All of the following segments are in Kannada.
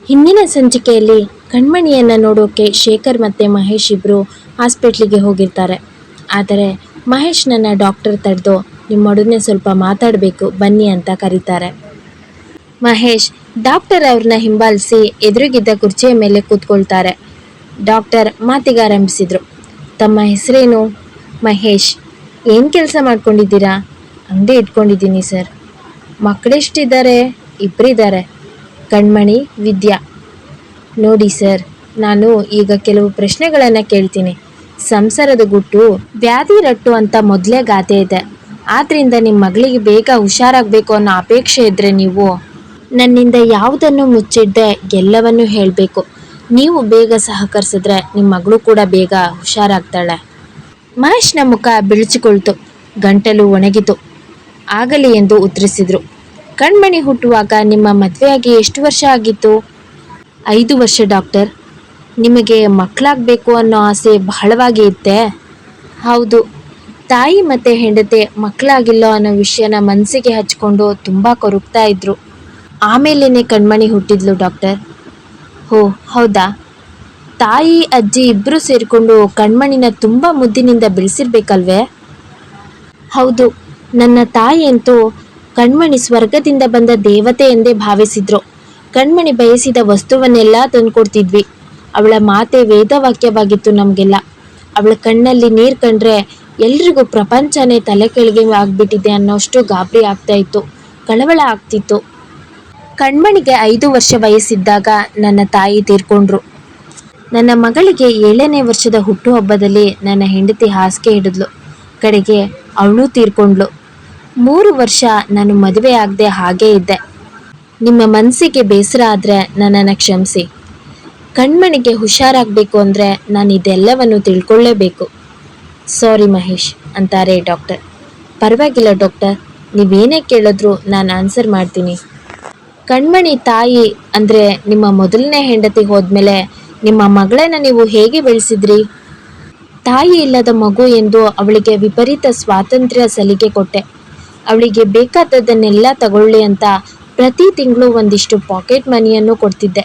ಹಿಂದಿನ ಸಂಚಿಕೆಯಲ್ಲಿ ಕಣ್ಮಣಿಯನ್ನು ನೋಡೋಕೆ ಶೇಖರ್ ಮತ್ತು ಮಹೇಶ್ ಇಬ್ಬರು ಹಾಸ್ಪಿಟ್ಲಿಗೆ ಹೋಗಿರ್ತಾರೆ. ಆದರೆ ಮಹೇಶ್ನನ್ನು ಡಾಕ್ಟರ್ ತಡೆದು ನಿಮ್ಮೊಡನೆ ಸ್ವಲ್ಪ ಮಾತಾಡಬೇಕು ಬನ್ನಿ ಅಂತ ಕರೀತಾರೆ. ಮಹೇಶ್ ಡಾಕ್ಟರ್ ಅವ್ರನ್ನ ಹಿಂಬಾಲಿಸಿ ಎದುರಿಗಿದ್ದ ಕುರ್ಚಿಯ ಮೇಲೆ ಕೂತ್ಕೊಳ್ತಾರೆ. ಡಾಕ್ಟರ್ ಮಾತಿಗಾರಂಭಿಸಿದ್ರು. ತಮ್ಮ ಹೆಸರೇನು? ಮಹೇಶ್. ಏನು ಕೆಲಸ ಮಾಡ್ಕೊಂಡಿದ್ದೀರಾ? ಅಂಗಡಿ ಇಟ್ಕೊಂಡಿದ್ದೀನಿ ಸರ್. ಮಕ್ಕಳೆಷ್ಟಿದ್ದಾರೆ? ಇಬ್ಬರಿದ್ದಾರೆ, ಕಣ್ಮಣಿ, ವಿದ್ಯಾ. ನೋಡಿ ಸರ್, ನಾನು ಈಗ ಕೆಲವು ಪ್ರಶ್ನೆಗಳನ್ನು ಕೇಳ್ತೀನಿ. ಸಂಸಾರದ ಗುಟ್ಟು ವ್ಯಾಧಿ ರಟ್ಟು ಅಂತ ಮೊದಲೇ ಗಾದೆ ಇದೆ. ಆದ್ದರಿಂದ ನಿಮ್ಮ ಮಗಳಿಗೆ ಬೇಗ ಹುಷಾರಾಗಬೇಕು ಅನ್ನೋ ಅಪೇಕ್ಷೆ ಇದ್ದರೆ ನೀವು ನನ್ನಿಂದ ಯಾವುದನ್ನು ಮುಚ್ಚಿಡದೆ ಎಲ್ಲವನ್ನೂ ಹೇಳಬೇಕು. ನೀವು ಬೇಗ ಸಹಕರಿಸಿದ್ರೆ ನಿಮ್ಮ ಮಗಳು ಕೂಡ ಬೇಗ ಹುಷಾರಾಗ್ತಾಳೆ. ಮಹೇಶ್ನ ಮುಖ ಬಿಳಿಚಿಕೊಳ್ತು, ಗಂಟಲು ಒಣಗಿತು. ಆಗಲಿ ಎಂದು ಉತ್ತರಿಸಿದರು. ಕಣ್ಮಣಿ ಹುಟ್ಟುವಾಗ ನಿಮ್ಮ ಮದುವೆಯಾಗಿ ಎಷ್ಟು ವರ್ಷ ಆಗಿತ್ತು? 5 ವರ್ಷ ಡಾಕ್ಟರ್. ನಿಮಗೆ ಮಕ್ಕಳಾಗಬೇಕು ಅನ್ನೋ ಆಸೆ ಬಹಳವಾಗಿ ಇತ್ತೆ? ಹೌದು. ತಾಯಿ ಮತ್ತು ಹೆಂಡತಿ ಮಕ್ಕಳಾಗಿಲ್ಲೋ ಅನ್ನೋ ವಿಷಯನ ಮನಸ್ಸಿಗೆ ಹಚ್ಕೊಂಡು ತುಂಬ ಕೊರಗ್ತಾ ಇದ್ರು. ಆಮೇಲೆ ಕಣ್ಮಣಿ ಹುಟ್ಟಿದ್ಲು ಡಾಕ್ಟರ್. ಓ ಹೌದಾ? ತಾಯಿ ಅಜ್ಜಿ ಇಬ್ಬರು ಸೇರಿಕೊಂಡು ಕಣ್ಮಣಿನ ತುಂಬ ಮುದ್ದಿನಿಂದ ಬೆಳೆಸಿರ್ಬೇಕಲ್ವೇ? ಹೌದು. ನನ್ನ ತಾಯಿ ಅಂತೂ ಕಣ್ಮಣಿ ಸ್ವರ್ಗದಿಂದ ಬಂದ ದೇವತೆ ಎಂದೇ ಭಾವಿಸಿದ್ರು. ಕಣ್ಮಣಿ ಬಯಸಿದ ವಸ್ತುವನ್ನೆಲ್ಲ ತಂದುಕೊಡ್ತಿದ್ವಿ. ಅವಳ ಮಾತೆ ವೇದವಾಕ್ಯವಾಗಿತ್ತು ನಮಗೆಲ್ಲ. ಅವಳ ಕಣ್ಣಲ್ಲಿ ನೀರು ಕಂಡ್ರೆ ಎಲ್ರಿಗೂ ಪ್ರಪಂಚನೇ ತಲೆ ಕೆಳಗೆ ಆಗ್ಬಿಟ್ಟಿದೆ ಅನ್ನೋಷ್ಟು ಗಾಬರಿ ಆಗ್ತಾ ಇತ್ತು, ಕಳವಳ ಆಗ್ತಿತ್ತು. ಕಣ್ಮಣಿಗೆ 5 ವರ್ಷ ವಯಸ್ಸಿದ್ದಾಗ ನನ್ನ ತಾಯಿ ತೀರ್ಕೊಂಡ್ರು. ನನ್ನ ಮಗಳಿಗೆ 7ನೇ ವರ್ಷದ ಹುಟ್ಟುಹಬ್ಬದಲ್ಲಿ ನನ್ನ ಹೆಂಡತಿ ಹಾಸಿಗೆ ಹಿಡಿದ್ಲು. ಕಡೆಗೆ ಅವಳು ತೀರ್ಕೊಂಡ್ಳು. 3 ವರ್ಷ ನಾನು ಮದುವೆ ಆಗದೆ ಹಾಗೇ ಇದ್ದೆ. ನಿಮ್ಮ ಮನಸ್ಸಿಗೆ ಬೇಸರ ಆದರೆ ನನ್ನನ್ನು ಕ್ಷಮಿಸಿ. ಕಣ್ಮಣಿಗೆ ಹುಷಾರಾಗಬೇಕು ಅಂದರೆ ನಾನು ಇದೆಲ್ಲವನ್ನು ತಿಳ್ಕೊಳ್ಳೇಬೇಕು. ಸಾರಿ ಮಹೇಶ್ ಅಂತಾರೆ ಡಾಕ್ಟರ್. ಪರವಾಗಿಲ್ಲ ಡಾಕ್ಟರ್, ನೀವೇನೇ ಕೇಳಿದ್ರೂ ನಾನು ಆನ್ಸರ್ ಮಾಡ್ತೀನಿ. ಕಣ್ಮಣಿ ತಾಯಿ ಅಂದರೆ ನಿಮ್ಮ ಮೊದಲನೇ ಹೆಂಡತಿ ಹೋದ್ಮೇಲೆ ನಿಮ್ಮ ಮಗಳನ್ನು ನೀವು ಹೇಗೆ ಬೆಳೆಸಿದ್ರಿ? ತಾಯಿ ಇಲ್ಲದ ಮಗು ಎಂದು ಅವಳಿಗೆ ವಿಪರೀತ ಸ್ವಾತಂತ್ರ್ಯ ಸಲಿಗೆ ಕೊಟ್ಟೆ. ಅವಳಿಗೆ ಬೇಕಾದದ್ದನ್ನೆಲ್ಲ ತಗೊಳ್ಳಿ ಅಂತ ಪ್ರತಿ ತಿಂಗಳು ಒಂದಿಷ್ಟು ಪಾಕೆಟ್ ಮನಿಯನ್ನು ಕೊಡ್ತಿದ್ದೆ.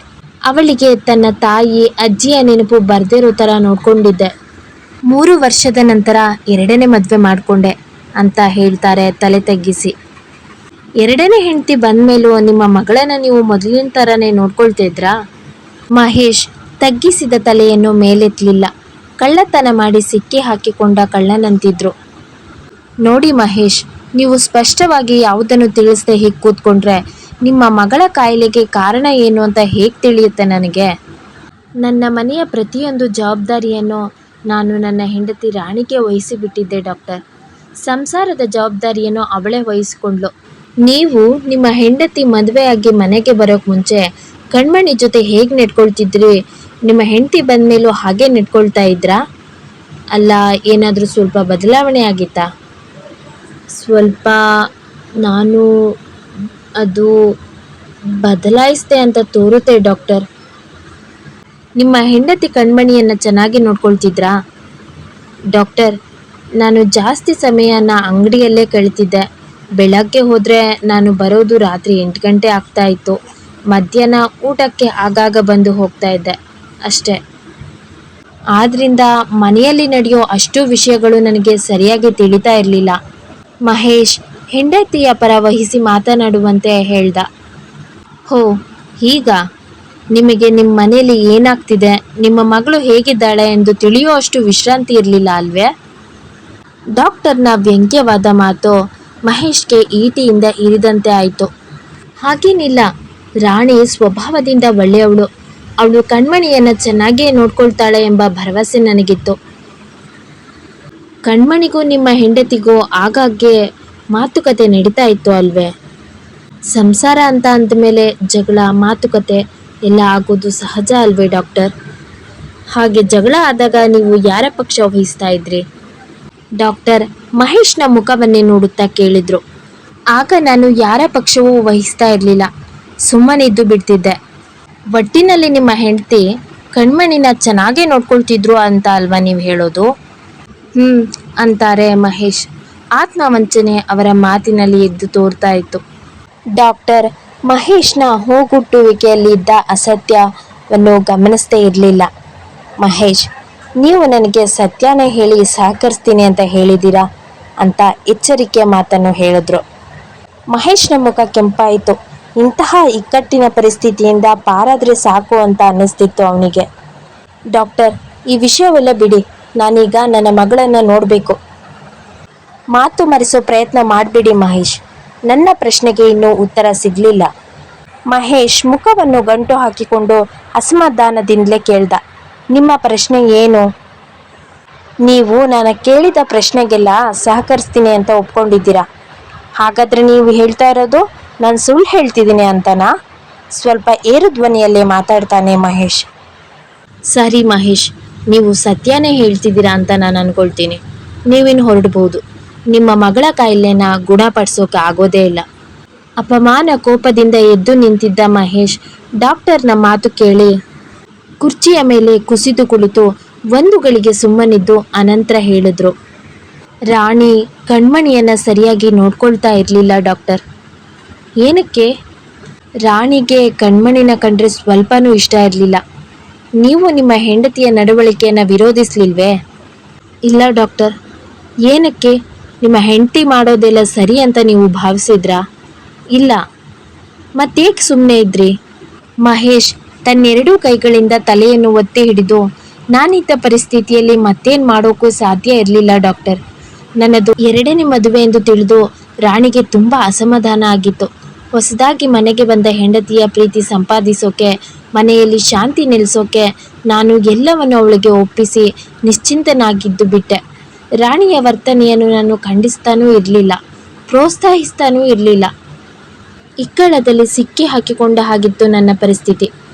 ಅವಳಿಗೆ ತನ್ನ ತಾಯಿ ಅಜ್ಜಿಯ ನೆನಪು ಬರ್ದಿರೋ ಥರ ನೋಡ್ಕೊಂಡಿದ್ದೆ. 3 ವರ್ಷದ ನಂತರ 2ನೇ ಮದುವೆ ಮಾಡಿಕೊಂಡೆ ಅಂತ ಹೇಳ್ತಾರೆ ತಲೆ ತಗ್ಗಿಸಿ. 2ನೇ ಹೆಂಡತಿ ಬಂದಮೇಲೂ ನಿಮ್ಮ ಮಗಳನ್ನು ನೀವು ಮೊದಲಿನ ಥರನೇ ನೋಡ್ಕೊಳ್ತಿದ್ರಾ? ಮಹೇಶ್ ತಗ್ಗಿಸಿದ ತಲೆಯನ್ನು ಮೇಲೆತ್ತಲಿಲ್ಲ. ಕಳ್ಳತನ ಮಾಡಿ ಸಿಕ್ಕಿ ಹಾಕಿಕೊಂಡ ಕಳ್ಳನಂತಿದ್ರು. ನೋಡಿ ಮಹೇಶ್, ನೀವು ಸ್ಪಷ್ಟವಾಗಿ ಯಾವುದನ್ನು ತಿಳಿಸದೆ ಹೀಗೆ ಕೂತ್ಕೊಂಡ್ರೆ ನಿಮ್ಮ ಮಗಳ ಕಾಯಿಲೆಗೆ ಕಾರಣ ಏನು ಅಂತ ಹೇಗೆ ತಿಳಿಯುತ್ತೆ ನನಗೆ? ನನ್ನ ಮನೆಯ ಪ್ರತಿಯೊಂದು ಜವಾಬ್ದಾರಿಯನ್ನು ನಾನು ನನ್ನ ಹೆಂಡತಿ ರಾಣಿಗೆ ವಹಿಸಿಬಿಟ್ಟಿದ್ದೆ ಡಾಕ್ಟರ್. ಸಂಸಾರದ ಜವಾಬ್ದಾರಿಯನ್ನು ಅವಳೇ ವಹಿಸಿಕೊಂಡ್ಳು. ನೀವು ನಿಮ್ಮ ಹೆಂಡತಿ ಮದುವೆಯಾಗಿ ಮನೆಗೆ ಬರೋಕ್ಕೆ ಮುಂಚೆ ಕಣ್ಮಣಿ ಜೊತೆ ಹೇಗೆ ನಡ್ಕೊಳ್ತಿದ್ರಿ? ನಿಮ್ಮ ಹೆಂಡತಿ ಬಂದಮೇಲೂ ಹಾಗೆ ನಡ್ಕೊಳ್ತಾ ಇದ್ರಾ? ಅಲ್ಲ, ಏನಾದರೂ ಸ್ವಲ್ಪ ಬದಲಾವಣೆ ಆಗಿತ್ತಾ? ಸ್ವಲ್ಪ ನಾನು ಅದು ಬದಲಾಯಿಸಿದೆ ಅಂತ ತೋರುತ್ತೆ ಡಾಕ್ಟರ್. ನಿಮ್ಮ ಹೆಂಡತಿ ಕಣ್ಮಣಿಯನ್ನು ಚೆನ್ನಾಗಿ ನೋಡ್ಕೊಳ್ತಿದ್ರಾ? ಡಾಕ್ಟರ್, ನಾನು ಜಾಸ್ತಿ ಸಮಯನ ಅಂಗಡಿಯಲ್ಲೇ ಕಳೀತಿದ್ದೆ. ಬೆಳಗ್ಗೆ ಹೋದರೆ ನಾನು ಬರೋದು ರಾತ್ರಿ 8 ಗಂಟೆ ಆಗ್ತಾ ಇತ್ತು. ಮಧ್ಯಾಹ್ನ ಊಟಕ್ಕೆ ಆಗಾಗ ಬಂದು ಹೋಗ್ತಾ ಇದ್ದೆ ಅಷ್ಟೇ. ಆದ್ದರಿಂದ ಮನೆಯಲ್ಲಿ ನಡೆಯೋ ಅಷ್ಟು ವಿಷಯಗಳು ನನಗೆ ಸರಿಯಾಗಿ ತಿಳಿತಾ ಇರಲಿಲ್ಲ. ಮಹೇಶ್ ಹೆಂಡತಿಯ ಪರ ವಹಿಸಿ ಮಾತನಾಡುವಂತೆ ಹೇಳ್ದ. ಹೋ ಹೀಗ? ನಿಮಗೆ ನಿಮ್ಮ ಮನೆಯಲ್ಲಿ ಏನಾಗ್ತಿದೆ, ನಿಮ್ಮ ಮಗಳು ಹೇಗಿದ್ದಾಳೆ ಎಂದು ತಿಳಿಯುವಷ್ಟು ವಿಶ್ರಾಂತಿ ಇರಲಿಲ್ಲ ಅಲ್ವೇ? ಡಾಕ್ಟರ್ನ ವ್ಯಂಗ್ಯವಾದ ಮಾತು ಮಹೇಶ್ಗೆ ಈಟಿಯಿಂದ ಇರಿದಂತೆ ಆಯಿತು. ಹಾಗೇನಿಲ್ಲ, ರಾಣಿ ಸ್ವಭಾವದಿಂದ ಒಳ್ಳೆಯವಳು. ಅವಳು ಕಣ್ಮಣಿಯನ್ನು ಚೆನ್ನಾಗಿಯೇ ನೋಡ್ಕೊಳ್ತಾಳೆ ಎಂಬ ಭರವಸೆ ನನಗಿತ್ತು. ಕಣ್ಮಣಿಗೂ ನಿಮ್ಮ ಹೆಂಡತಿಗೂ ಆಗಾಗ್ಗೆ ಮಾತುಕತೆ ನಡೀತಾ ಇತ್ತು ಅಲ್ವೇ? ಸಂಸಾರ ಅಂತ ಅಂದಮೇಲೆ ಜಗಳ, ಮಾತುಕತೆ ಎಲ್ಲ ಆಗೋದು ಸಹಜ ಅಲ್ವೇ ಡಾಕ್ಟರ್? ಹಾಗೆ ಜಗಳ ಆದಾಗ ನೀವು ಯಾರ ಪಕ್ಷ ವಹಿಸ್ತಾ ಇದ್ರಿ? ಡಾಕ್ಟರ್ ಮಹೇಶ್ನ ಮುಖವನ್ನೇ ನೋಡುತ್ತಾ ಕೇಳಿದ್ರು. ಆಗ ನಾನು ಯಾರ ಪಕ್ಷವೂ ವಹಿಸ್ತಾ ಇರಲಿಲ್ಲ, ಸುಮ್ಮನಿದ್ದು ಬಿಡ್ತಿದ್ದೆ. ಒಟ್ಟಿನಲ್ಲಿ ನಿಮ್ಮ ಹೆಂಡತಿ ಕಣ್ಮಣಿನ ಚೆನ್ನಾಗೇ ನೋಡ್ಕೊಳ್ತಿದ್ರು ಅಂತ ಅಲ್ವಾ ನೀವು ಹೇಳೋದು? ಅಂತಾರೆ ಮಹೇಶ್. ಆತ್ಮವಂಚನೆ ಅವರ ಮಾತಿನಲ್ಲಿ ಎದ್ದು ತೋರ್ತಾ ಇತ್ತು. ಡಾಕ್ಟರ್ ಮಹೇಶ್ನ ಹೋಗುಟ್ಟುವಿಕೆಯಲ್ಲಿದ್ದ ಅಸತ್ಯವನ್ನು ಗಮನಿಸದೇ ಇರಲಿಲ್ಲ. ಮಹೇಶ್, ನೀವು ನನಗೆ ಸತ್ಯನೇ ಹೇಳಿ ಸಹಕರಿಸ್ತೀನಿ ಅಂತ ಹೇಳಿದ್ದೀರಾ ಅಂತ ಎಚ್ಚರಿಕೆಯ ಮಾತನ್ನು ಹೇಳಿದ್ರು. ಮಹೇಶ್ನ ಮುಖ ಕೆಂಪಾಯಿತು. ಇಂತಹ ಇಕ್ಕಟ್ಟಿನ ಪರಿಸ್ಥಿತಿಯಿಂದ ಪಾರಾದರೆ ಸಾಕು ಅಂತ ಅನ್ನಿಸ್ತಿತ್ತು ಅವನಿಗೆ. ಡಾಕ್ಟರ್, ಈ ವಿಷಯವೆಲ್ಲ ಬಿಡಿ, ನಾನೀಗ ನನ್ನ ಮಗಳನ್ನು ನೋಡಬೇಕು. ಮಾತು ಮರೆಸೋ ಪ್ರಯತ್ನ ಮಾಡಬೇಡಿ ಮಹೇಶ್. ನನ್ನ ಪ್ರಶ್ನೆಗೆ ಇನ್ನೂ ಉತ್ತರ ಸಿಗಲಿಲ್ಲ. ಮಹೇಶ್ ಮುಖವನ್ನು ಗಂಟು ಹಾಕಿಕೊಂಡು ಅಸಮಾಧಾನದಿಂದಲೇ ಕೇಳ್ದ, ನಿಮ್ಮ ಪ್ರಶ್ನೆ ಏನು? ನೀವು ನಾನು ಕೇಳಿದ ಪ್ರಶ್ನೆಗೆಲ್ಲ ಸಹಕರಿಸ್ತೀನಿ ಅಂತ ಒಪ್ಕೊಂಡಿದ್ದೀರಾ? ಹಾಗಾದರೆ ನೀವು ಹೇಳ್ತಾ ಇರೋದು ನಾನು ಸುಳ್ಳು ಹೇಳ್ತಿದ್ದೀನಿ ಅಂತನಾ? ಸ್ವಲ್ಪ ಏರು ಧ್ವನಿಯಲ್ಲೇ ಮಾತಾಡ್ತಾನೆ ಮಹೇಶ್. ಸರಿ ಮಹೇಶ್, ನೀವು ಸತ್ಯನೇ ಹೇಳ್ತಿದ್ದೀರಾ ಅಂತ ನಾನು ಅಂದ್ಕೊಳ್ತೀನಿ. ನೀವಿನ್ನು ಹೊರಡ್ಬೋದು. ನಿಮ್ಮ ಮಗಳ ಕಾಯಿಲೆನ ಗುಣಪಡಿಸೋಕೆ ಆಗೋದೇ ಇಲ್ಲ. ಅಪಮಾನ ಕೋಪದಿಂದ ಎದ್ದು ನಿಂತಿದ್ದ ಮಹೇಶ್ ಡಾಕ್ಟರ್ನ ಮಾತು ಕೇಳಿ ಕುರ್ಚಿಯ ಮೇಲೆ ಕುಸಿದು ಕುಳಿತು ಒಂದು ಗಳಿಗೆ ಸುಮ್ಮನಿದ್ದು ಅನಂತರ ಹೇಳಿದ್ರು, ರಾಣಿ ಕಣ್ಮಣಿಯನ್ನು ಸರಿಯಾಗಿ ನೋಡ್ಕೊಳ್ತಾ ಇರಲಿಲ್ಲ ಡಾಕ್ಟರ್. ಏನಕ್ಕೆ? ರಾಣಿಗೆ ಕಣ್ಮಣಿನ ಕಂಡ್ರೆ ಸ್ವಲ್ಪನೂ ಇಷ್ಟ ಇರಲಿಲ್ಲ. ನೀವು ನಿಮ್ಮ ಹೆಂಡತಿಯ ನಡವಳಿಕೆಯನ್ನು ವಿರೋಧಿಸಲಿಲ್ವೇ? ಇಲ್ಲ ಡಾಕ್ಟರ್. ಏನಕ್ಕೆ? ನಿಮ್ಮ ಹೆಂಡತಿ ಮಾಡೋದೆಲ್ಲ ಸರಿ ಅಂತ ನೀವು ಭಾವಿಸಿದ್ರಾ? ಇಲ್ಲ. ಮತ್ತೇಕೆ ಸುಮ್ಮನೆ ಇದ್ರಿ? ಮಹೇಶ್ ತನ್ನೆರಡೂ ಕೈಗಳಿಂದ ತಲೆಯನ್ನು ಒತ್ತಿ ಹಿಡಿದು, ನಾನಿದ್ದ ಪರಿಸ್ಥಿತಿಯಲ್ಲಿ ಮತ್ತೇನು ಮಾಡೋಕ್ಕೂ ಸಾಧ್ಯ ಇರಲಿಲ್ಲ ಡಾಕ್ಟರ್. ನನ್ನದು ಎರಡನೇ ಮದುವೆ ಎಂದು ತಿಳಿದು ರಾಣಿಗೆ ತುಂಬ ಅಸಮಾಧಾನ ಆಗಿತ್ತು. ಹೊಸದಾಗಿ ಮನೆಗೆ ಬಂದ ಹೆಂಡತಿಯ ಪ್ರೀತಿ ಸಂಪಾದಿಸೋಕೆ, ಮನೆಯಲ್ಲಿ ಶಾಂತಿ ನೆಲೆಸೋಕೆ ನಾನು ಎಲ್ಲವನ್ನು ಅವಳಿಗೆ ಒಪ್ಪಿಸಿ ನಿಶ್ಚಿಂತನಾಗಿದ್ದು ಬಿಟ್ಟೆ. ರಾಣಿಯ ವರ್ತನೆಯನ್ನು ನಾನು ಖಂಡಿಸ್ತಾನೂ ಇರಲಿಲ್ಲ, ಪ್ರೋತ್ಸಾಹಿಸ್ತಾನೂ ಇರಲಿಲ್ಲ. ಇಕ್ಕಳದಲ್ಲಿ ಸಿಕ್ಕಿ ಹಾಕಿಕೊಂಡ ಹಾಗಿತ್ತು ನನ್ನ ಪರಿಸ್ಥಿತಿ.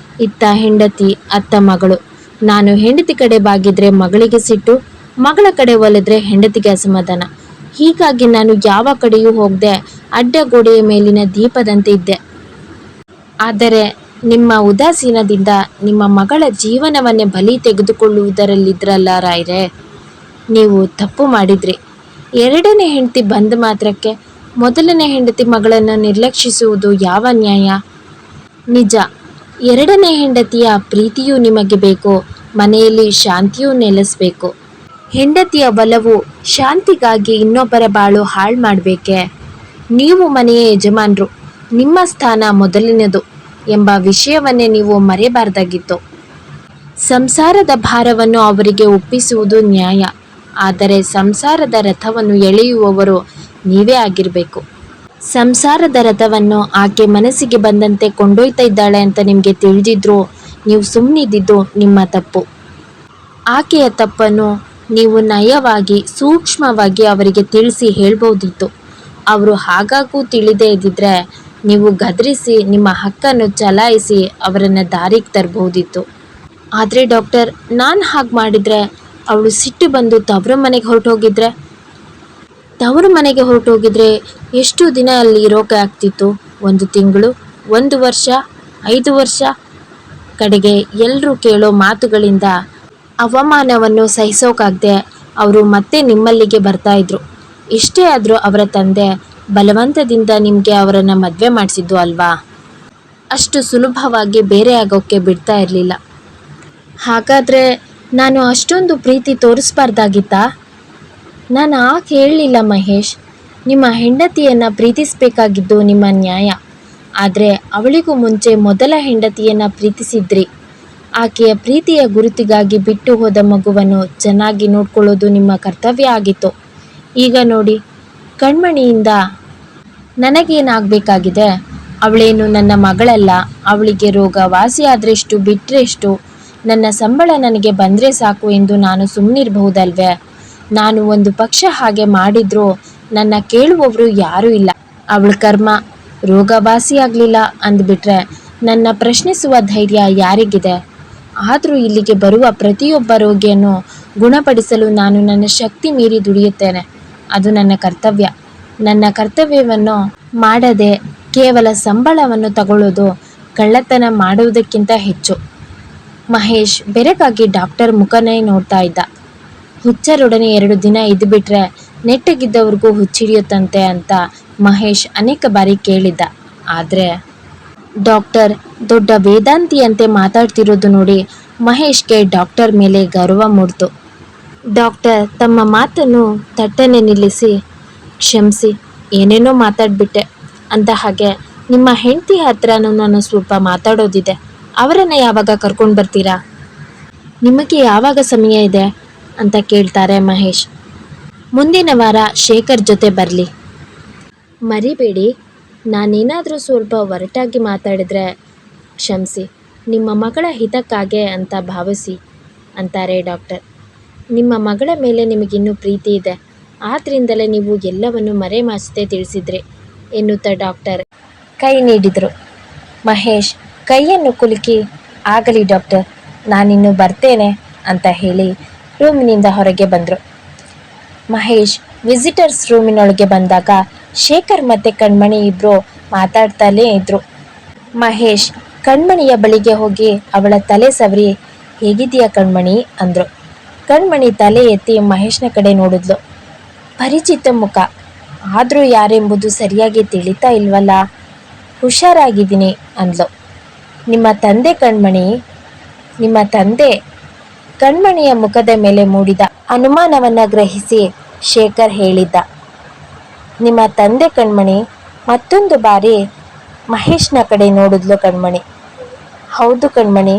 ಇತ್ತ ಹೆಂಡತಿ, ಅತ್ತ ಮಗಳು. ನಾನು ಹೆಂಡತಿ ಕಡೆ ಬಾಗಿದ್ರೆ ಮಗಳಿಗೆ ಸಿಟ್ಟು, ಮಗಳ ಕಡೆ ಒಲಿದ್ರೆ ಹೆಂಡತಿಗೆ ಅಸಮಾಧಾನ. ಹೀಗಾಗಿ ನಾನು ಯಾವ ಕಡೆಯೂ ಹೋಗದೆ ಅಡ್ಡಗೋಡೆಯ ಮೇಲಿನ ದೀಪದಂತೆ ಇದ್ದೆ. ಆದರೆ ನಿಮ್ಮ ಉದಾಸೀನದಿಂದ ನಿಮ್ಮ ಮಗಳ ಜೀವನವನ್ನೇ ಬಲಿ ತೆಗೆದುಕೊಳ್ಳುವುದರಲ್ಲಿದ್ರಲ್ಲ ರಾಯ್ರೆ, ನೀವು ತಪ್ಪು ಮಾಡಿದ್ರಿ. ಎರಡನೇ ಹೆಂಡತಿ ಬಂದ ಮಾತ್ರಕ್ಕೆ ಮೊದಲನೇ ಹೆಂಡತಿ ಮಗಳನ್ನು ನಿರ್ಲಕ್ಷಿಸುವುದು ಯಾವ ನ್ಯಾಯ? ನಿಜ, ಎರಡನೇ ಹೆಂಡತಿಯ ಪ್ರೀತಿಯೂ ನಿಮಗೆ ಬೇಕು, ಮನೆಯಲ್ಲಿ ಶಾಂತಿಯೂ ನೆಲೆಸಬೇಕು. ಹೆಂಡತಿಯ ಒಲವು ಶಾಂತಿಗಾಗಿ ಇನ್ನೊಬ್ಬರ ಬಾಳು ಹಾಳು ಮಾಡಬೇಕೆ? ನೀವು ಮನೆಯ ಯಜಮಾನರು, ನಿಮ್ಮ ಸ್ಥಾನ ಮೊದಲಿನದು ಎಂಬ ವಿಷಯವನ್ನೇ ನೀವು ಮರೆಯಬಾರ್ದಾಗಿತ್ತು. ಸಂಸಾರದ ಭಾರವನ್ನು ಅವರಿಗೆ ಒಪ್ಪಿಸುವುದು ನ್ಯಾಯ, ಆದರೆ ಸಂಸಾರದ ರಥವನ್ನು ಎಳೆಯುವವರು ನೀವೇ ಆಗಿರಬೇಕು. ಸಂಸಾರದ ರಥವನ್ನು ಆಕೆ ಮನಸ್ಸಿಗೆ ಬಂದಂತೆ ಕೊಂಡೊಯ್ತಾ ಇದ್ದಾಳೆ ಅಂತ ನಿಮಗೆ ತಿಳಿದಿದ್ರೂ ನೀವು ಸುಮ್ಮನಿದ್ದಿದ್ದು ನಿಮ್ಮ ತಪ್ಪು. ಆಕೆಯ ತಪ್ಪನ್ನು ನೀವು ನಯವಾಗಿ ಸೂಕ್ಷ್ಮವಾಗಿ ಅವರಿಗೆ ತಿಳಿಸಿ ಹೇಳ್ಬೋದಿತ್ತು. ಅವರು ಹಾಗಾಗೂ ತಿಳಿದೇ ಇದ್ದಿದ್ರೆ ನೀವು ಗದರಿಸಿ ನಿಮ್ಮ ಹಕ್ಕನ್ನು ಚಲಾಯಿಸಿ ಅವರನ್ನು ದಾರಿಗೆ ತರಬಹುದಿತ್ತು. ಆದರೆ ಡಾಕ್ಟರ್, ನಾನು ಹಾಗೆ ಮಾಡಿದರೆ ಅವಳು ಸಿಟ್ಟು ಬಂದು ತವರು ಮನೆಗೆ ಹೊರಟೋಗಿದ್ರೆ? ತವರು ಮನೆಗೆ ಹೊರಟೋಗಿದ್ರೆ ಎಷ್ಟು ದಿನ ಅಲ್ಲಿ ಇರೋಕೆ ಆಗ್ತಿತ್ತು? 1 ತಿಂಗಳು, 1 ವರ್ಷ, 5 ವರ್ಷ? ಕಡೆಗೆ ಎಲ್ಲರೂ ಕೇಳೋ ಮಾತುಗಳಿಂದ ಅವಮಾನವನ್ನು ಸಹಿಸೋಕಾಗದೆ ಅವರು ಮತ್ತೆ ನಿಮ್ಮಲ್ಲಿಗೆ ಬರ್ತಾಯಿದ್ರು. ಇಷ್ಟೇ ಆದರೂ ಅವರ ತಂದೆ ಬಲವಂತದಿಂದ ನಿಮಗೆ ಅವರನ್ನು ಮದುವೆ ಮಾಡಿಸಿದ್ದು ಅಲ್ವಾ? ಅಷ್ಟು ಸುಲಭವಾಗಿ ಬೇರೆ ಆಗೋಕ್ಕೆ ಬಿಡ್ತಾ ಇರಲಿಲ್ಲ. ಹಾಗಾದರೆ ನಾನು ಅಷ್ಟೊಂದು ಪ್ರೀತಿ ತೋರಿಸ್ಬಾರ್ದಾಗಿತ್ತಾ? ನಾನು ಆಕೆ ಹೇಳಲಿಲ್ಲ ಮಹೇಶ್. ನಿಮ್ಮ ಹೆಂಡತಿಯನ್ನು ಪ್ರೀತಿಸಬೇಕಾಗಿದ್ದು ನಿಮ್ಮ ನ್ಯಾಯ. ಆದರೆ ಅವಳಿಗೂ ಮುಂಚೆ ಮೊದಲ ಹೆಂಡತಿಯನ್ನು ಪ್ರೀತಿಸಿದ್ರಿ. ಆಕೆಯ ಪ್ರೀತಿಯ ಗುರುತಿಗಾಗಿ ಬಿಟ್ಟು ಹೋದ ಮಗುವನ್ನು ಚೆನ್ನಾಗಿ ನೋಡ್ಕೊಳ್ಳೋದು ನಿಮ್ಮ ಕರ್ತವ್ಯ ಆಗಿತ್ತು. ಈಗ ನೋಡಿ, ಕಣ್ಮಣಿಯಿಂದ ನನಗೇನಾಗಬೇಕಾಗಿದೆ? ಅವಳೇನು ನನ್ನ ಮಗಳಲ್ಲ. ಅವಳಿಗೆ ರೋಗ ವಾಸಿಯಾದ್ರೆಷ್ಟು, ಬಿಟ್ಟರೆಷ್ಟು? ನನ್ನ ಸಂಬಳ ನನಗೆ ಬಂದರೆ ಸಾಕು ಎಂದು ನಾನು ಸುಮ್ಮನಿರಬಹುದಲ್ವೇ? ನಾನು ಒಂದು ಪಕ್ಷ ಹಾಗೆ ಮಾಡಿದ್ರೂ ನನ್ನ ಕೇಳುವವರು ಯಾರೂ ಇಲ್ಲ. ಅವಳ ಕರ್ಮ, ರೋಗ ವಾಸಿಯಾಗಲಿಲ್ಲ ಅಂದ್ಬಿಟ್ರೆ ನನ್ನ ಪ್ರಶ್ನಿಸುವ ಧೈರ್ಯ ಯಾರಿಗಿದೆ? ಆದರೂ ಇಲ್ಲಿಗೆ ಬರುವ ಪ್ರತಿಯೊಬ್ಬ ರೋಗಿಯನ್ನು ಗುಣಪಡಿಸಲು ನಾನು ನನ್ನ ಶಕ್ತಿ ಮೀರಿ ದುಡಿಯುತ್ತೇನೆ. ಅದು ನನ್ನ ಕರ್ತವ್ಯ. ನನ್ನ ಕರ್ತವ್ಯವನ್ನು ಮಾಡದೆ ಕೇವಲ ಸಂಬಳವನ್ನು ತಗೊಳ್ಳೋದು ಕಳ್ಳತನ ಮಾಡುವುದಕ್ಕಿಂತ ಹೆಚ್ಚು. ಮಹೇಶ್ ಬೆರಗಾಗಿ ಡಾಕ್ಟರ್ ಮುಖನೇ ನೋಡ್ತಾ ಇದ್ದ. ಹುಚ್ಚರೊಡನೆ 2 ದಿನ ಇದ್ದುಬಿಟ್ರೆ ನೆಟ್ಟಗಿದ್ದವ್ರಿಗೂ ಹುಚ್ಚಿಡಿಯುತ್ತಂತೆ ಅಂತ ಮಹೇಶ್ ಅನೇಕ ಬಾರಿ ಕೇಳಿದ್ದ. ಆದರೆ ಡಾಕ್ಟರ್ ದೊಡ್ಡ ವೇದಾಂತಿಯಂತೆ ಮಾತಾಡ್ತಿರೋದು ನೋಡಿ ಮಹೇಶ್ಗೆ ಡಾಕ್ಟರ್ ಮೇಲೆ ಗೌರವ ಮೂಡ್ತು. ಡಾಕ್ಟರ್ ತಮ್ಮ ಮಾತನ್ನು ತಟ್ಟನೆ ನಿಲ್ಲಿಸಿ, ಕ್ಷಮಿಸಿ, ಏನೇನೋ ಮಾತಾಡ್ಬಿಟ್ಟೆ. ಅಂದ ಹಾಗೆ ನಿಮ್ಮ ಹೆಂಡತಿ ಹತ್ರನೂ ನಾನು ಸ್ವಲ್ಪ ಮಾತಾಡೋದಿದೆ. ಅವರನ್ನು ಯಾವಾಗ ಕರ್ಕೊಂಡು ಬರ್ತೀರಾ? ನಿಮಗೆ ಯಾವಾಗ ಸಮಯ ಇದೆ ಅಂತ ಕೇಳ್ತಾರೆ ಮಹೇಶ್. ಮುಂದಿನ ವಾರ ಶೇಖರ್ ಜೊತೆ ಬರಲಿ. ಮರಿಬೇಡಿ, ನಾನೇನಾದರೂ ಸ್ವಲ್ಪ ಒರಟಾಗಿ ಮಾತಾಡಿದ್ರೆ ಕ್ಷಮಿಸಿ. ನಿಮ್ಮ ಮಗಳ ಹಿತಕ್ಕಾಗೆ ಅಂತ ಭಾವಿಸಿ ಅಂತಾರೆ ಡಾಕ್ಟರ್. ನಿಮ್ಮ ಮಗಳ ಮೇಲೆ ನಿಮಗಿನ್ನೂ ಪ್ರೀತಿ ಇದೆ, ಆದ್ದರಿಂದಲೇ ನೀವು ಎಲ್ಲವನ್ನು ಮರೆಮಾಚದೆ ತಿಳಿಸಿದ್ರಿ ಎನ್ನುತ್ತಾ ಡಾಕ್ಟರ್ ಕೈ ನೀಡಿದರು. ಮಹೇಶ್ ಕೈಯನ್ನು ಕುಲುಕಿ, ಆಗಲಿ ಡಾಕ್ಟರ್, ನಾನಿನ್ನು ಬರ್ತೇನೆ ಅಂತ ಹೇಳಿ ರೂಮಿನಿಂದ ಹೊರಗೆ ಬಂದರು. ಮಹೇಶ್ ವಿಸಿಟರ್ಸ್ ರೂಮಿನೊಳಗೆ ಬಂದಾಗ ಶೇಖರ್ ಮತ್ತು ಕಣ್ಮಣಿ ಇಬ್ಬರು ಮಾತಾಡ್ತಲೇ ಇದ್ರು. ಮಹೇಶ್ ಕಣ್ಮಣಿಯ ಬಳಿಗೆ ಹೋಗಿ ಅವಳ ತಲೆ ಸವರಿ, ಹೇಗಿದೆಯಾ ಕಣ್ಮಣಿ ಅಂದರು. ಕಣ್ಮಣಿ ತಲೆ ಎತ್ತಿ ಮಹೇಶ್ನ ಕಡೆ ನೋಡಿದ್ಲು. ಪರಿಚಿತ ಮುಖ, ಆದರೂ ಯಾರೆಂಬುದು ಸರಿಯಾಗಿ ತಿಳಿತಾ ಇಲ್ವಲ್ಲ. ಹುಷಾರಾಗಿದ್ದೀನಿ ಅಂದ್ಲು. ನಿಮ್ಮ ತಂದೆ ಕಣ್ಮಣಿ, ನಿಮ್ಮ ತಂದೆ. ಕಣ್ಮಣಿಯ ಮುಖದ ಮೇಲೆ ಮೂಡಿದ ಅನುಮಾನವನ್ನು ಗ್ರಹಿಸಿ ಶೇಖರ್ ಹೇಳಿದ್ದ, ನಿಮ್ಮ ತಂದೆ ಕಣ್ಮಣಿ. ಮತ್ತೊಂದು ಬಾರಿ ಮಹೇಶ್ನ ಕಡೆ ನೋಡಿದ್ಲು ಕಣ್ಮಣಿ. ಹೌದು ಕಣ್ಮಣಿ,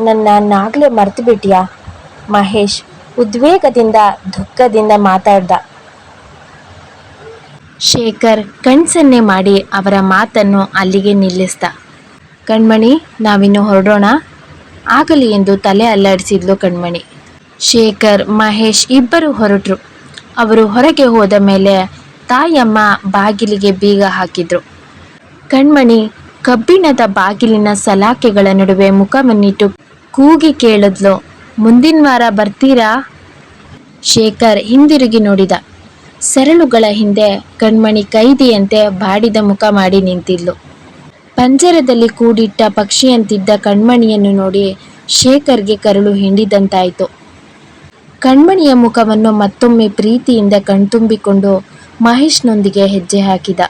ನನ್ನಾಗಲೇ ಮರ್ತು ಬಿಟ್ಯಾ? ಮಹೇಶ್ ಉದ್ವೇಗದಿಂದ ದುಃಖದಿಂದ ಮಾತಾಡ್ದ. ಶೇಖರ್ ಕಣ್ಸನ್ನೆ ಮಾಡಿ ಅವರ ಮಾತನ್ನು ಅಲ್ಲಿಗೆ ನಿಲ್ಲಿಸ್ದ. ಕಣ್ಮಣಿ, ನಾವಿನ್ನು ಹೊರಡೋಣ? ಆಗಲಿ ಎಂದು ತಲೆ ಅಲ್ಲಾಡಿಸಿದ್ಲು ಕಣ್ಮಣಿ. ಶೇಖರ್ ಮಹೇಶ್ ಇಬ್ಬರು ಹೊರಟರು. ಅವರು ಹೊರಗೆ ಹೋದ ಮೇಲೆ ತಾಯಮ್ಮ ಬಾಗಿಲಿಗೆ ಬೀಗ ಹಾಕಿದ್ರು. ಕಣ್ಮಣಿ ಕಬ್ಬಿಣದ ಬಾಗಿಲಿನ ಸಲಾಕೆಗಳ ನಡುವೆ ಮುಖವನ್ನಿಟ್ಟು ಕೂಗಿ ಕೇಳಿದ್ಲು, ಮುಂದಿನ ವಾರ ಬರ್ತೀರಾ? ಶೇಖರ್ ಹಿಂದಿರುಗಿ ನೋಡಿದ. ಸರಳುಗಳ ಹಿಂದೆ ಕಣ್ಮಣಿ ಕೈದಿಯಂತೆ ಬಾಡಿದ ಮುಖ ಮಾಡಿ ನಿಂತಿದ್ಲು. ಪಂಜರದಲ್ಲಿ ಕೂಡಿಟ್ಟ ಪಕ್ಷಿಯಂತಿದ್ದ ಕಣ್ಮಣಿಯನ್ನು ನೋಡಿ ಶೇಖರ್ಗೆ ಕರುಳು ಹಿಂಡಿದಂತಾಯಿತು. ಕಣ್ಮಣಿಯ ಮುಖವನ್ನು ಮತ್ತೊಮ್ಮೆ ಪ್ರೀತಿಯಿಂದ ಕಣ್ತುಂಬಿಕೊಂಡು ಮಹೇಶ್ನೊಂದಿಗೆ ಹೆಜ್ಜೆ ಹಾಕಿದ.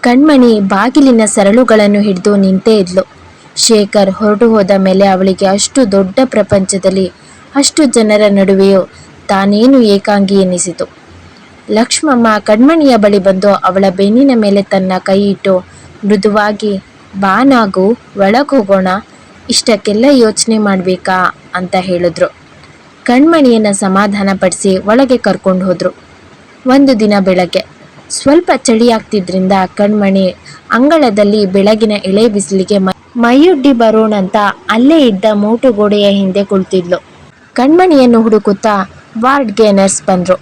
ಕಣ್ಮಣಿ ಬಾಗಿಲಿನ ಸರಳುಗಳನ್ನು ಹಿಡಿದು ನಿಂತೇ ಇದ್ಲು. ಶೇಖರ್ ಹೊರಟು ಹೋದ ಮೇಲೆ ಅವಳಿಗೆ ಅಷ್ಟು ದೊಡ್ಡ ಪ್ರಪಂಚದಲ್ಲಿ ಅಷ್ಟು ಜನರ ನಡುವೆಯೂ ತಾನೇನು ಏಕಾಂಗಿ ಎನ್ನಿಸಿತು. ಲಕ್ಷ್ಮಮ್ಮ ಕಣ್ಮಣಿಯ ಬಳಿ ಬಂದು ಅವಳ ಬೆನ್ನಿನ ಮೇಲೆ ತನ್ನ ಕೈ ಇಟ್ಟು ಮೃದುವಾಗಿ, ಬಾ ನಾಗು, ಒಳಗೆ ಹೋಗೋಣ, ಇಷ್ಟಕ್ಕೆಲ್ಲ ಯೋಚನೆ ಮಾಡಬೇಕಾ ಅಂತ ಹೇಳಿದ್ರು. ಕಣ್ಮಣಿಯನ್ನು ಸಮಾಧಾನಪಡಿಸಿ ಒಳಗೆ ಕರ್ಕೊಂಡು ಹೋದರು. ಒಂದು ದಿನ ಬೆಳಗ್ಗೆ ಸ್ವಲ್ಪ ಚಳಿಯಾಗ್ತಿದ್ರಿಂದ ಕಣ್ಮಣಿ ಅಂಗಳದಲ್ಲಿ ಬೆಳಗಿನ ಎಳೆ ಬಿಸಿಲಿಗೆ ಮೈಯೊಡ್ಡಿ ಬರೋಣಂತ ಅಲ್ಲೇ ಇದ್ದ ಮೋಟು ಗೋಡೆಯ ಹಿಂದೆ ಕುಳಿತಿದ್ಲು. ಕಣ್ಮಣಿಯನ್ನು ಹುಡುಕುತ್ತಾ ವಾರ್ಡ್ಗೆ ನರ್ಸ್ ಬಂದರು.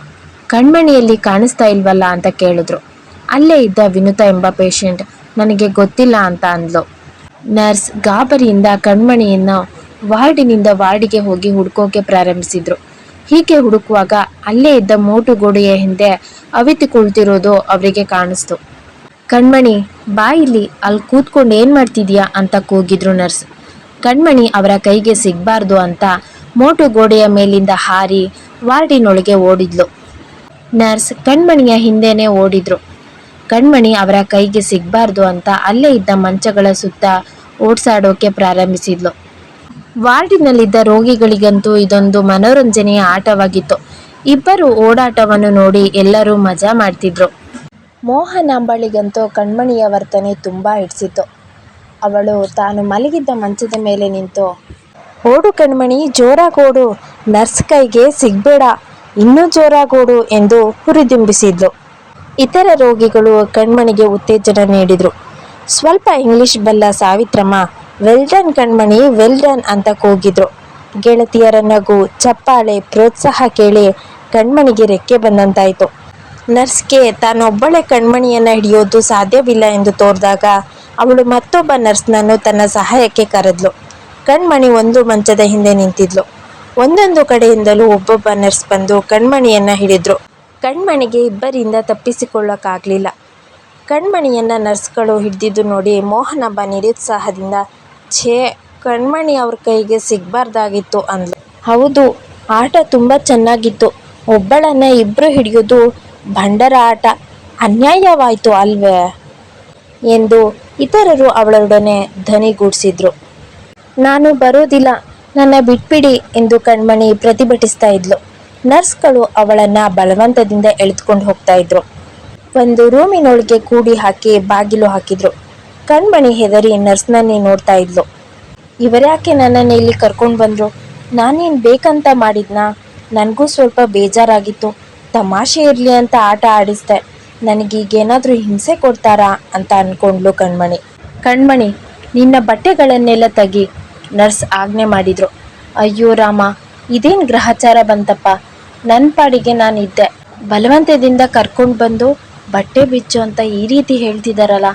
ಕಣ್ಮಣಿಯಲ್ಲಿ ಕಾಣಿಸ್ತಾ ಇಲ್ವಲ್ಲ ಅಂತ ಕೇಳಿದ್ರು. ಅಲ್ಲೇ ಇದ್ದ ವಿನುತಾ ಎಂಬ ಪೇಷಂಟ್ ನನಗೆ ಗೊತ್ತಿಲ್ಲ ಅಂತ ಅಂದ್ಲು. ನರ್ಸ್ ಗಾಬರಿಯಿಂದ ಕಣ್ಮಣಿಯನ್ನು ವಾರ್ಡಿನಿಂದ ವಾರ್ಡಿಗೆ ಹೋಗಿ ಹುಡುಕೋಕೆ ಪ್ರಾರಂಭಿಸಿದ್ರು. ಹೀಗೆ ಹುಡುಕುವಾಗ ಅಲ್ಲೇ ಇದ್ದ ಮೋಟು ಗೋಡೆಯ ಹಿಂದೆ ಅವಿತು ಕುಳಿತಿರೋದು ಅವರಿಗೆ ಕಾಣಿಸ್ತು. ಕಣ್ಮಣಿ, ಬಾ ಇಲ್ಲಿ, ಅಲ್ಲಿ ಕೂತ್ಕೊಂಡು ಏನು ಮಾಡ್ತಿದ್ಯಾ ಅಂತ ಕೂಗಿದ್ರು ನರ್ಸ್. ಕಣ್ಮಣಿ ಅವರ ಕೈಗೆ ಸಿಗಬಾರ್ದು ಅಂತ ಮೋಟು ಗೋಡೆಯ ಮೇಲಿಂದ ಹಾರಿ ವಾರ್ಡಿನೊಳಗೆ ಓಡಿದ್ಲು. ನರ್ಸ್ ಕಣ್ಮಣಿಯ ಹಿಂದೆನೇ ಓಡಿದ್ರು. ಕಣ್ಮಣಿ ಅವರ ಕೈಗೆ ಸಿಗಬಾರ್ದು ಅಂತ ಅಲ್ಲೇ ಇದ್ದ ಮಂಚಗಳ ಸುತ್ತ ಓಡ್ಸಾಡೋಕೆ ಪ್ರಾರಂಭಿಸಿದ್ಲು. ವಾರ್ಡಿನಲ್ಲಿದ್ದ ರೋಗಿಗಳಿಗಂತೂ ಇದೊಂದು ಮನೋರಂಜನೆಯ ಆಟವಾಗಿತ್ತು. ಇಬ್ಬರು ಓಡಾಟವನ್ನು ನೋಡಿ ಎಲ್ಲರೂ ಮಜಾ ಮಾಡ್ತಿದ್ರು. ಮೋಹನಾಂಬಳಿಗಂತೂ ಕಣ್ಮಣಿಯ ವರ್ತನೆ ತುಂಬ ಹಿಡಿಸಿತು. ಅವಳು ತಾನು ಮಲಗಿದ್ದ ಮಂಚದ ಮೇಲೆ ನಿಂತು, ಓಡು ಕಣ್ಮಣಿ, ಜೋರಾಗೋಡು, ನರ್ಸ್ ಕೈಗೆ ಸಿಗಬೇಡ, ಇನ್ನೂ ಜೋರಾಗೋಡು ಎಂದು ಹುರಿದುಂಬಿಸಿದ್ಲು. ಇತರ ರೋಗಿಗಳು ಕಣ್ಮಣಿಗೆ ಉತ್ತೇಜನ ನೀಡಿದರು. ಸ್ವಲ್ಪ ಇಂಗ್ಲಿಷ್ ಬಲ್ಲ ಸಾವಿತ್ರಮ್ಮ, ವೆಲ್ ಡನ್ ಕಣ್ಮಣಿ, ವೆಲ್ ಡನ್ ಅಂತ ಕೂಗಿದ್ರು. ಗೆಳತಿಯರ ನಗು, ಚಪ್ಪಾಳೆ, ಪ್ರೋತ್ಸಾಹ ಕೇಳಿ ಕಣ್ಮಣಿಗೆ ರೆಕ್ಕೆ ಬಂದಂತಾಯಿತು. ನರ್ಸ್ಗೆ ತಾನೊಬ್ಬಳೆ ಕಣ್ಮಣಿಯನ್ನು ಹಿಡಿಯೋದು ಸಾಧ್ಯವಿಲ್ಲ ಎಂದು ತೋರಿದಾಗ ಅವಳು ಮತ್ತೊಬ್ಬ ನರ್ಸ್ನನ್ನು ತನ್ನ ಸಹಾಯಕ್ಕೆ ಕರೆದ್ಲು. ಕಣ್ಮಣಿ ಒಂದು ಮಂಚದ ಹಿಂದೆ ನಿಂತಿದ್ಲು. ಒಂದೊಂದು ಕಡೆಯಿಂದಲೂ ಒಬ್ಬೊಬ್ಬ ನರ್ಸ್ ಬಂದು ಕಣ್ಮಣಿಯನ್ನು ಹಿಡಿದ್ರು. ಕಣ್ಮಣಿಗೆ ಇಬ್ಬರಿಂದ ತಪ್ಪಿಸಿಕೊಳ್ಳೋಕ್ಕಾಗಲಿಲ್ಲ. ಕಣ್ಮಣಿಯನ್ನು ನರ್ಸ್ಗಳು ಹಿಡಿದಿದ್ದು ನೋಡಿ ಮೋಹನಬ್ಬ ನಿರುತ್ಸಾಹದಿಂದ, ಛೇ, ಕಣ್ಮಣಿ ಅವ್ರ ಕೈಗೆ ಸಿಗಬಾರ್ದಾಗಿತ್ತು ಅಂದ್ಲು. ಹೌದು, ಆಟ ತುಂಬ ಚೆನ್ನಾಗಿತ್ತು. ಒಬ್ಬಳನ್ನು ಇಬ್ಬರು ಹಿಡಿಯೋದು ಭಂಡರ ಆಟ, ಅನ್ಯಾಯವಾಯಿತು ಅಲ್ವೇ ಎಂದು ಇತರರು ಅವಳೊಡನೆ ಧ್ವನಿಗೂಡಿಸಿದ್ರು. ನಾನು ಬರೋದಿಲ್ಲ, ನನ್ನ ಬಿಟ್ಬಿಡಿ ಎಂದು ಕಣ್ಮಣಿ ಪ್ರತಿಭಟಿಸ್ತಾ ಇದ್ಲು. ನರ್ಸ್ಗಳು ಅವಳನ್ನ ಬಲವಂತದಿಂದ ಎಳೆದುಕೊಂಡು ಹೋಗ್ತಾ ಇದ್ರು. ಒಂದು ರೂಮಿನೊಳಗೆ ಕೂಡಿ ಹಾಕಿ ಬಾಗಿಲು ಹಾಕಿದ್ರು. ಕಣ್ಮಣಿ ಹೆದರಿ ನರ್ಸ್ನನ್ನೇ ನೋಡ್ತಾ ಇದ್ಲು. ಇವರ್ಯಾಕೆ ನನ್ನನ್ನು ಇಲ್ಲಿ ಕರ್ಕೊಂಡು ಬಂದ್ರು? ನಾನೇನು ಬೇಕಂತ ಮಾಡಿದ್ನಾ? ನನಗೂ ಸ್ವಲ್ಪ ಬೇಜಾರಾಗಿತ್ತು. ತಮಾಷೆ ಇರಲಿ ಅಂತ ಆಟ ಆಡಿಸ್ದೆ. ನನಗೀಗೇನಾದರೂ ಹಿಂಸೆ ಕೊಡ್ತಾರಾ ಅಂತ ಅಂದ್ಕೊಂಡ್ಲು ಕಣ್ಮಣಿ. ಕಣ್ಮಣಿ, ನಿನ್ನ ಬಟ್ಟೆಗಳನ್ನೆಲ್ಲ ತೆಗಿ, ನರ್ಸ್ ಆಜ್ಞೆ ಮಾಡಿದ್ರು. ಅಯ್ಯೋ ರಾಮ, ಇದೇನು ಗ್ರಹಚಾರ ಬಂತಪ್ಪ. ನನ್ನ ಪಾಡಿಗೆ ನಾನಿದ್ದೆ, ಬಲವಂತದಿಂದ ಕರ್ಕೊಂಡು ಬಂದು ಬಟ್ಟೆ ಬಿಚ್ಚು ಅಂತ ಈ ರೀತಿ ಹೇಳ್ತಿದ್ದಾರಲ್ಲ.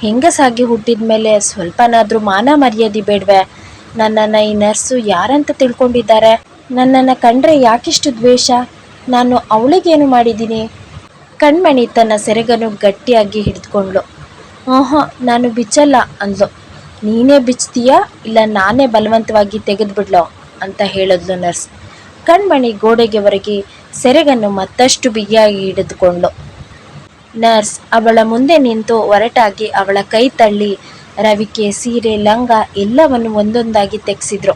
ಹೆಂಗಸಾಗಿ ಹುಟ್ಟಿದ ಮೇಲೆ ಸ್ವಲ್ಪನಾದರೂ ಮಾನ ಮರ್ಯಾದೆ ಬೇಡವೆ? ನನ್ನನ್ನು ಈ ನರ್ಸು ಯಾರಂತ ತಿಳ್ಕೊಂಡಿದ್ದಾರೆ? ನನ್ನನ್ನು ಕಂಡ್ರೆ ಯಾಕಿಷ್ಟು ದ್ವೇಷ? ನಾನು ಅವಳಿಗೇನು ಮಾಡಿದ್ದೀನಿ? ಕಣ್ಮಣಿ ತನ್ನ ಸೆರಗನ್ನು ಗಟ್ಟಿಯಾಗಿ ಹಿಡಿದುಕೊಂಡ್ಳು. ನಾನು ಬಿಚ್ಚಲ್ಲ ಅಂದ್ಲು. ನೀನೇ ಬಿಚ್ತೀಯಾ ಇಲ್ಲ ನಾನೇ ಬಲವಂತವಾಗಿ ತೆಗೆದುಬಿಡ್ಲೋ ಅಂತ ಹೇಳಿದ್ಲು ನರ್ಸ್. ಕಣ್ಮಣಿ ಗೋಡೆಗೆ ಒರಗಿ ಸೆರಗನ್ನು ಮತ್ತಷ್ಟು ಬಿಗಿಯಾಗಿ ಹಿಡಿದುಕೊಂಡ್ಳು. ನರ್ಸ್ ಅವಳ ಮುಂದೆ ನಿಂತು ಒರಟಾಗಿ ಅವಳ ಕೈ ತಳ್ಳಿ ರವಿಕೆ, ಸೀರೆ, ಲಂಗ ಎಲ್ಲವನ್ನು ಒಂದೊಂದಾಗಿ ತೆಗೆಸಿದ್ರು.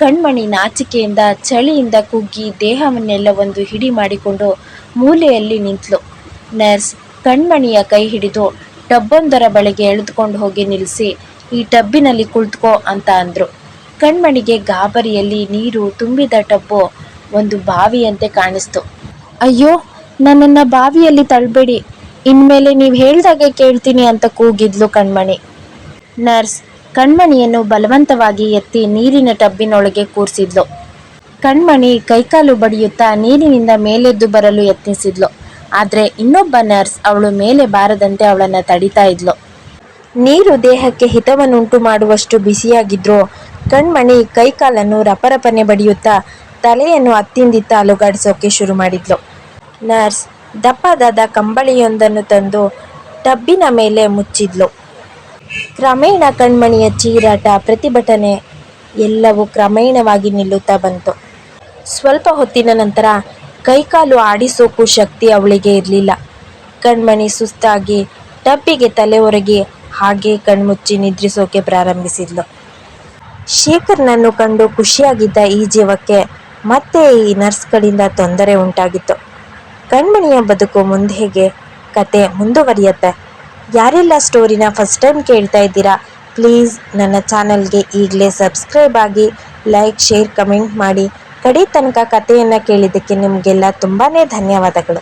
ಕಣ್ಮಣಿ ನಾಚಿಕೆಯಿಂದ ಚಳಿಯಿಂದ ಕುಗ್ಗಿ ದೇಹವನ್ನೆಲ್ಲ ಒಂದು ಹಿಡಿ ಮಾಡಿಕೊಂಡು ಮೂಲೆಯಲ್ಲಿ ನಿಂತಳು. ನರ್ಸ್ ಕಣ್ಮಣಿಯ ಕೈ ಹಿಡಿದು ಟಬ್ಬೊಂದರ ಬಳಿಗೆ ಎಳೆದುಕೊಂಡು ಹೋಗಿ ನಿಲ್ಲಿಸಿ, ಈ ಟಬ್ಬಿನಲ್ಲಿ ಕುಳಿತುಕೋ ಅಂತ ಅಂದರು. ಕಣ್ಮಣಿಗೆ ಗಾಬರಿಯಲ್ಲಿ ನೀರು ತುಂಬಿದ ಟಬ್ಬು ಒಂದು ಬಾವಿಯಂತೆ ಕಾಣಿಸ್ತು. ಅಯ್ಯೋ, ನನ್ನನ್ನು ಬಾವಿಯಲ್ಲಿ ತಳ್ಳಬೇಡಿ, ಇನ್ಮೇಲೆ ನೀವು ಹೇಳ್ದಾಗೆ ಕೇಳ್ತೀನಿ ಅಂತ ಕೂಗಿದ್ಲು ಕಣ್ಮಣಿ. ನರ್ಸ್ ಕಣ್ಮಣಿಯನ್ನು ಬಲವಂತವಾಗಿ ಎತ್ತಿ ನೀರಿನ ಟಬ್ಬಿನೊಳಗೆ ಕೂರಿಸಿದ್ಲು. ಕಣ್ಮಣಿ ಕೈಕಾಲು ಬಡಿಯುತ್ತಾ ನೀರಿನಿಂದ ಮೇಲೆದ್ದು ಬರಲು ಯತ್ನಿಸಿದ್ಲು. ಆದರೆ ಇನ್ನೊಬ್ಬ ನರ್ಸ್ ಅವಳು ಮೇಲೆ ಬಾರದಂತೆ ಅವಳನ್ನು ತಡಿತಾ ಇದ್ಲು. ನೀರು ದೇಹಕ್ಕೆ ಹಿತವನ್ನುಂಟು ಮಾಡುವಷ್ಟು ಬಿಸಿಯಾಗಿದ್ರೂ ಕಣ್ಮಣಿ ಕೈಕಾಲನ್ನು ರಪರಪನೆ ಬಡಿಯುತ್ತಾ ತಲೆಯನ್ನು ಅತ್ತಿಂದಿತ್ತ ಅಲುಗಾಡಿಸೋಕೆ ಶುರು ಮಾಡಿದ್ಲು. ನರ್ಸ್ ದಪ್ಪದಾದ ಕಂಬಳಿಯೊಂದನ್ನು ತಂದು ಟಬ್ಬಿನ ಮೇಲೆ ಮುಚ್ಚಿದ್ಲು. ಕ್ರಮೇಣ ಕಣ್ಮಣಿಯ ಚೀರಾಟ, ಪ್ರತಿಭಟನೆ ಎಲ್ಲವೂ ಕ್ರಮೇಣವಾಗಿ ನಿಲ್ಲುತ್ತಾ ಬಂತು. ಸ್ವಲ್ಪ ಹೊತ್ತಿನ ನಂತರ ಕೈಕಾಲು ಆಡಿಸೋಕು ಶಕ್ತಿ ಅವಳಿಗೆ ಇರಲಿಲ್ಲ. ಕಣ್ಮಣಿ ಸುಸ್ತಾಗಿ ಟಬ್ಬಿಗೆ ತಲೆ ಒರಗಿ ಹಾಗೇ ಕಣ್ಮುಚ್ಚಿ ನಿದ್ರಿಸೋಕೆ ಪ್ರಾರಂಭಿಸಿದ್ಲು. ಶೇಖರ್ನನ್ನು ಕಂಡು ಖುಷಿಯಾಗಿದ್ದ ಈ ಜೀವಕ್ಕೆ ಮತ್ತೆ ಈ ನರ್ಸ್ಗಳಿಂದ ತೊಂದರೆ ಉಂಟಾಗಿತ್ತು. ಕಣ್ಮಣಿಯ ಬದುಕು ಮುಂದೆ ಹೇಗೆ? ಕತೆ ಮುಂದುವರಿಯುತ್ತೆ. ಯಾರೆಲ್ಲ ಸ್ಟೋರಿನ ಫಸ್ಟ್ ಟೈಮ್ ಕೇಳ್ತಾ ಇದ್ದೀರಾ, ಪ್ಲೀಸ್ ನನ್ನ ಚಾನಲ್ಗೆ ಈಗಲೇ ಸಬ್ಸ್ಕ್ರೈಬ್ ಆಗಿ, ಲೈಕ್, ಶೇರ್, ಕಮೆಂಟ್ ಮಾಡಿ. ಕಡೆ ತನಕ ಕಥೆಯನ್ನು ಕೇಳಿದ್ದಕ್ಕೆ ನಿಮಗೆಲ್ಲ ತುಂಬಾ ಧನ್ಯವಾದಗಳು.